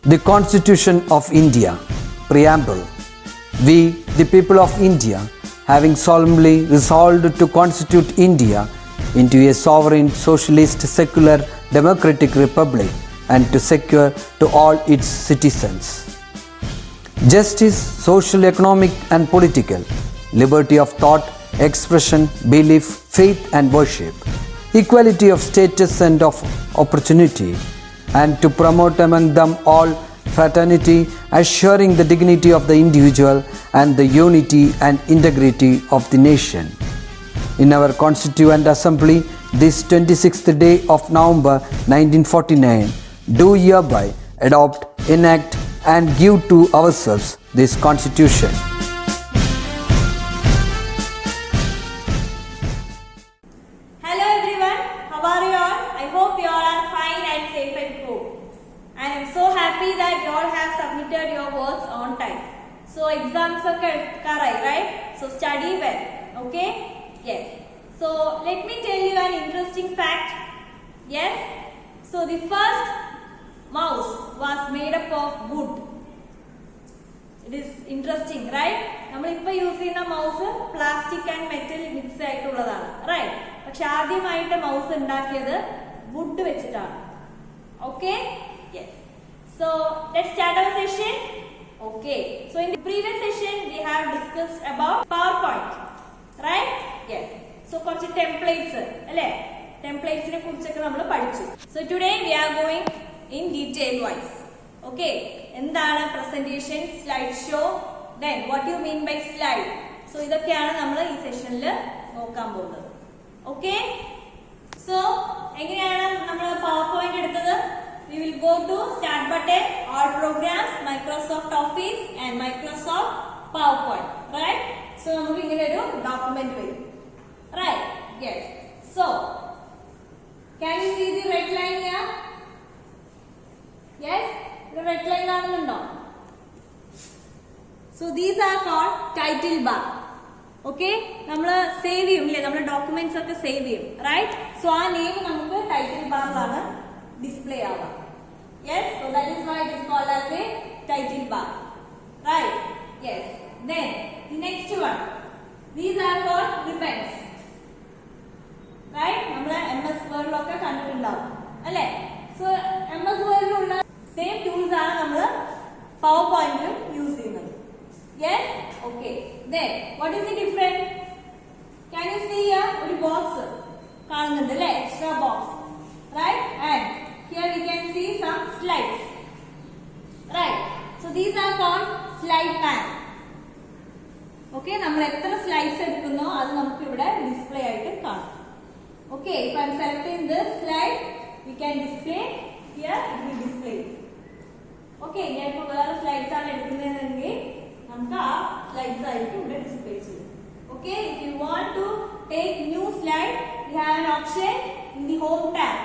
The Constitution of India, Preamble. We, the people of India, having solemnly resolved to constitute India into a sovereign, socialist, secular, democratic republic and to secure to all its citizens justice, social, economic and political, liberty of thought, expression, belief, faith and worship, equality of status and of opportunity, and to promote among them all fraternity, assuring the dignity of the individual and the unity and integrity of the nation. In our Constituent Assembly, this 26th day of November 1949, do hereby adopt, enact and give to ourselves this Constitution. Hello everyone, how are you all? I hope you all are fine and safe at home. I am so happy that you all have submitted your works on time. So exams are right? So study well, okay? Yes. So let me tell you an interesting fact. Yes. So the first mouse was made up of wood. It is interesting, right? നമ്മൾ ഇപ്പോൾ use ചെയ്യുന്ന mouse plastic and metal mix ആയിട്ടുള്ളതാണ്, right? പക്ഷെ ആദ്യമായിട്ട് mouse ഉണ്ടാക്കിയത് would വെച്ചിട്ടാണ്. Okay? Yes. So let's start our session. Okay. So in the previous session we have discussed about PowerPoint, right? Yes. So കുറച്ച് templates അല്ലേ? Templates-നെ കുറിച്ചൊക്കെ നമ്മൾ പഠിച്ചു. So today we are going in detail wise. Okay, എന്താണ് presentation, slide show, then what do you mean by slide? So ഇതൊക്കെയാണ് നമ്മൾ ഈ സെഷനിൽ നോക്കാൻ പോകുന്നത്. Okay, so എങ്ങനെയാണ് നമ്മൾ PowerPoint എടുത്തത്? We will go to start button, all programs, Microsoft Office and Microsoft PowerPoint, right? So നമുക്ക് ഇങ്ങനെ ഒരു document വരും, right? Yes. So can you see the red line here? Yes. The red line കാണുന്നുണ്ടോ? So these are called title bar. Okay, നമ്മൾ save ചെയ്യും അല്ലേ, നമ്മുടെ documents ഒക്കെ സേവ് ചെയ്യും, റൈറ്റ്? സോ ആ നെയിം നമുക്ക് ടൈറ്റിൽ ബാറിലാണ് ഡിസ്പ്ലേ ആവുക. Yes, so that is why it is called as a title bar, right? Yes. Then the next one, these are called ribbons, right? നമ്മൾ MS Word ഒക്കെ കണ്ടിട്ടുണ്ടാവും അല്ലേ? So MS Word ലുള്ള same tools ആണ് നമ്മൾ PowerPoint-ലും use ചെയ്യുന്നത്. Yes, okay. Then what is the difference? Can you see here ഒരു box കാണുന്നുണ്ട് അല്ലേ? Extra box, right? And here we can see some slides, right? So these are called slide pan. Okay, നമ്മൾ എത്ര slides എടുക്കുന്നോ അത് നമുക്ക് ഇവിടെ display ആയിട്ട് കാണാം. Okay, if I am selecting this slide, we can display here, it will display. Okay, ഞാൻ ഇപ്പോൾ വേറെ സ്ലൈഡ്സ് ആണ് എടുക്കുന്നതെങ്കിൽ നമുക്ക് ആ സ്ലൈഡ്സ് ആയിട്ട് ഇവിടെ ഡിസ്പ്ലേ ചെയ്യും. Okay, if you want to take new slide, we have an option in the home tab,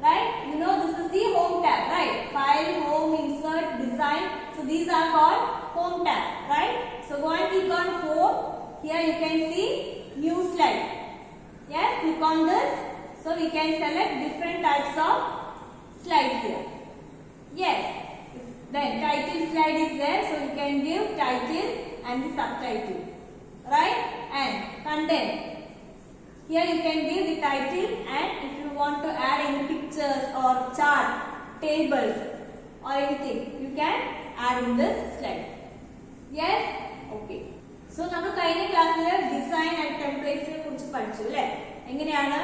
right? You know this is the home tab, right? File, home, insert, design. So these are called home tab, right? So go and click on home. Here you can see new slide. Yes, click on this. So we can select different types of slides here. Yes. Then title slide is there, so you can give title and the subtitle, right? And content. Here you can give the title, and if you want to add any pictures or chart, tables or anything, you can add in this slide. Yes? Okay. So നമ്മൾ കഴിഞ്ഞ ക്ലാസ്സിൽ design and ടെംപ്ലേറ്റ്സിനെ കുറിച്ച് പഠിച്ചു അല്ലേ? എങ്ങനെയാണ്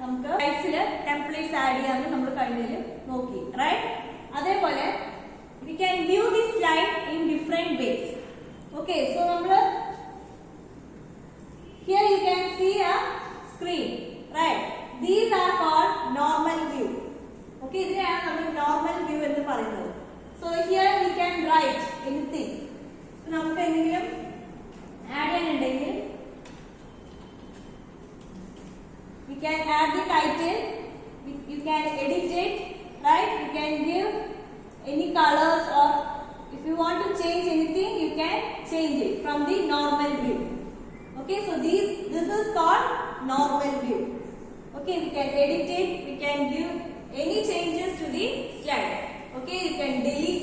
നമുക്ക് സ്ലൈഡ്സിൽ templates add ചെയ്യാമെന്ന് നമ്മൾ കഴിഞ്ഞതിൽ നോക്കി, റൈറ്റ്? അതേപോലെ we can view this slide in different ways. Okay, so നമ്മൾ here you can see a screen, right? These are called normal view. Okay, ഇതിനെയാണ് നമ്മൾ normal view എന്ന് പറയുന്നത്. So here we can write anything. നമുക്ക് എന്തെങ്കിലും add ചെയ്യാനുണ്ടെങ്കിൽ we can add the title, you can edit it, right? You can give any colors, or if you want to change anything you can change it from the normal view. Okay, so this is called normal view. Okay, we can edit it, we can give any changes to the slide. Okay, you can delete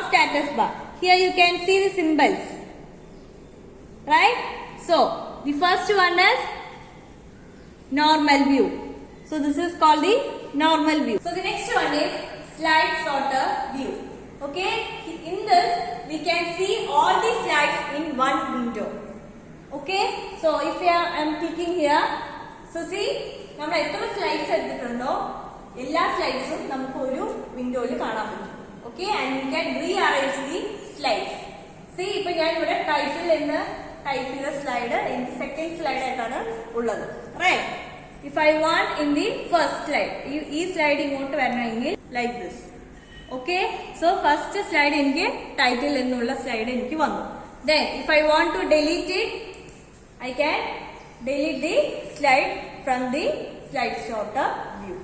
status bar. Here you can see the symbols. Right? So, the first one is normal view. So, this is called the normal view. So, the next one is slide sorter view. Okay? In this, we can see all the slides in one window. Okay? So, if I am clicking here, so see, നമ്മൾ എത്ര slides എടുത്തിട്ടുണ്ടോ എല്ലാ സ്ലൈഡ്സും നമുക്ക് ഒരു വിൻഡോയിൽ കാണാൻ പറ്റും. Okay, and you can rearrange the slides. C, ഇപ്പൊ ഞാൻ ഇവിടെ ടൈറ്റിൽ എന്ന് ടൈപ്പ് ചെയ്ത സ്ലൈഡ് എനിക്ക് സെക്കൻഡ് സ്ലൈഡ് ആയിട്ടാണ് ഉള്ളത്. Right? If I want in the first slide, ഈ സ്ലൈഡ് ഇങ്ങോട്ട് വരണമെങ്കിൽ like this. Okay, so first slide എനിക്ക് ടൈറ്റിൽ എന്നുള്ള സ്ലൈഡ് എനിക്ക് വന്നു. Then if I want to delete it, I can delete the slide from the slide sorter view.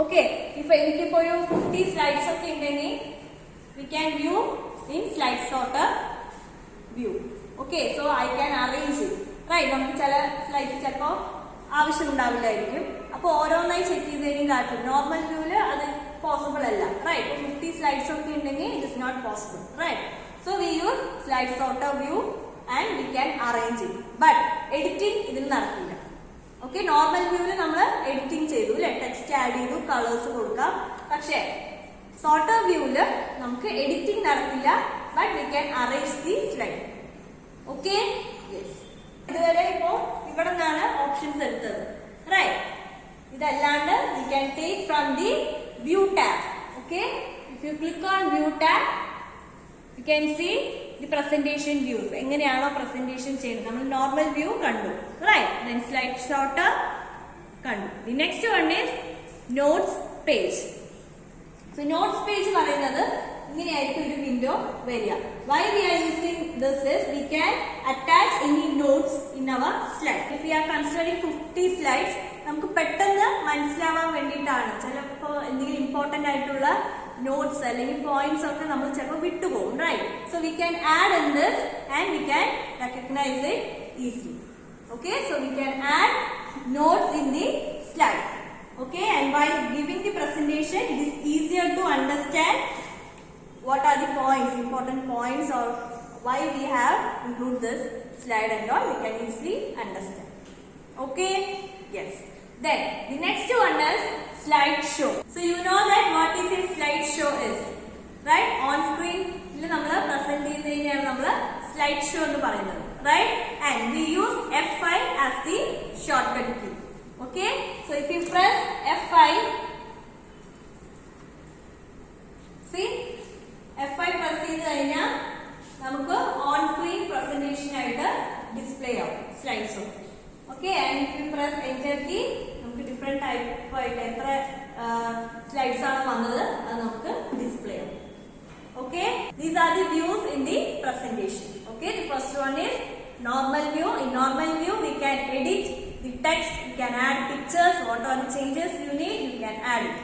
Okay, if I give you 50 slides of Indeni, we can view in slide sorter view. Okay, so I can arrange it. Right, നമുക്ക് ചില slides ചിലപ്പോൾ ആവശ്യമുണ്ടാവില്ലായിരിക്കും. അപ്പോൾ ഓരോന്നായി check ചെയ്തതിനും കാട്ടും. Normal വ്യൂവിൽ അത് possible അല്ല. Right, 50 slides ഒക്കെ ഉണ്ടെങ്കിൽ it is not possible. Right, so we use slide sorter view and we can arrange it, but editing ഇതിൽ നടക്കില്ല. ഓക്കെ, നോർമൽ വ്യൂവിൽ നമ്മൾ എഡിറ്റിംഗ് ചെയ്തു അല്ലെ, ടെക്സ്റ്റ് ആഡ് ചെയ്തു, കളേഴ്സ് കൊടുക്കാം. പക്ഷേ സോർട്ടർ വ്യൂവില് നമുക്ക് എഡിറ്റിംഗ് നടക്കില്ല, but we can arrange the slide. Okay, yes. ഇതുവരെ ഇപ്പോ ഇവിടെ നിന്നാണ് ഓപ്ഷൻസ് എടുത്തത്. റൈറ്റ്, ഇതല്ലാണ്ട് we can take from the view tab. Okay, if you click on view tab, you can see the presentation views. എങ്ങനെയാണോ presentation ചെയ്യുന്നത്, നമ്മൾ normal view കണ്ടു. റൈറ്റ്, then slide sorter കണ്ടു. The next one is notes page. So notes page പറയുന്നത് ഇങ്ങനെയായിരിക്കും ഒരു window വരിക. Why we are using this is we can attach any notes in our slide. If we are considering 50 slides, നമുക്ക് പെട്ടെന്ന് മനസ്സിലാവാൻ വേണ്ടിയിട്ടാണ്. ചിലപ്പോൾ എന്തെങ്കിലും ഇമ്പോർട്ടന്റ് ആയിട്ടുള്ള നോട്ട്സ് അല്ലെങ്കിൽ പോയിന്റ്സ് ഒക്കെ നമ്മൾ ചിലപ്പോൾ വിട്ടുപോകും. Right, so we can add in this and we can recognise it easily. Okay, so we can add notes in the slide. Okay, and while giving the presentation it is easier to understand what are the points, important points, or why we have include this slide and all, we can easily understand. Okay, yes. Then the next one is slide show. So you know that what is a slide show is, right? On screen il nammal present cheyyunneyana nammal slide show ennu parayunnathu, right? And we use F5 as the shortcut key. Okay, so if you press F5, see F5 press ചെയ്തു കഴിഞ്ഞാൽ നമുക്ക് on screen presentation ആയിട്ട് display ആവും slide show. Okay, and if you press enter key, നമുക്ക് different type ആയിട്ട് എത്ര slides ആണ് വന്നത് അത് നമുക്ക് ഡിസ്പ്ലേ ആവും. Okay, these are the views in the presentation. Okay, the first one is normal view. In normal view we can edit the text, you can add pictures, what are the changes you need, you can add it.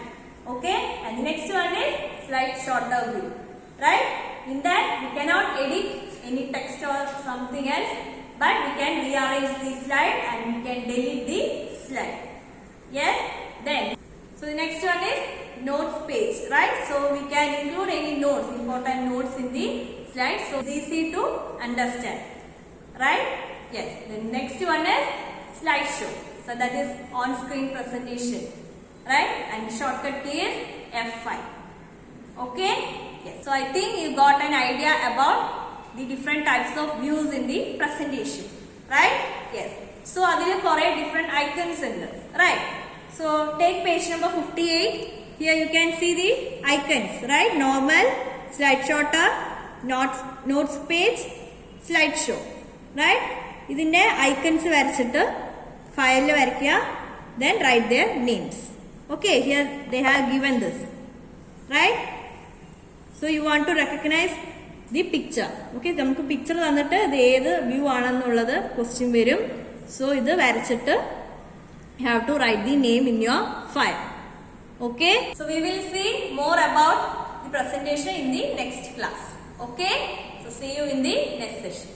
Okay, and the next one is slide sorter view. Right, in that we cannot edit any text or something else, but we can rearrange the slide and we can delete the slide. Yes, then so the next one is notes page, right? So we can include any notes, important notes in the slide, so it's easy to understand, right? Yes, the next one is slideshow, so that is on screen presentation, right? And the shortcut key is F5. Okay, yes, so I think you got an idea about the different types of views in the presentation, right? Yes, so adile kore different icons undu, right? So take page number 58. Here you can see the icons, right? Normal, slide sorter, notes page, slideshow, right? ഇതിന്റെ icons വരച്ചിട്ട് ഫയലിൽ വരയ്ക്കുക, then write their names. Okay, here they have given this, right? So you want to recognize the picture. Okay, നമുക്ക് picture തന്നിട്ട് ഇത് ഏത് view ആണെന്നുള്ളത് question വരും. സോ ഇത് വരച്ചിട്ട് you have to write the name in your file. Okay, so we will see more about the presentation in the next class. Okay, so see you in the next session.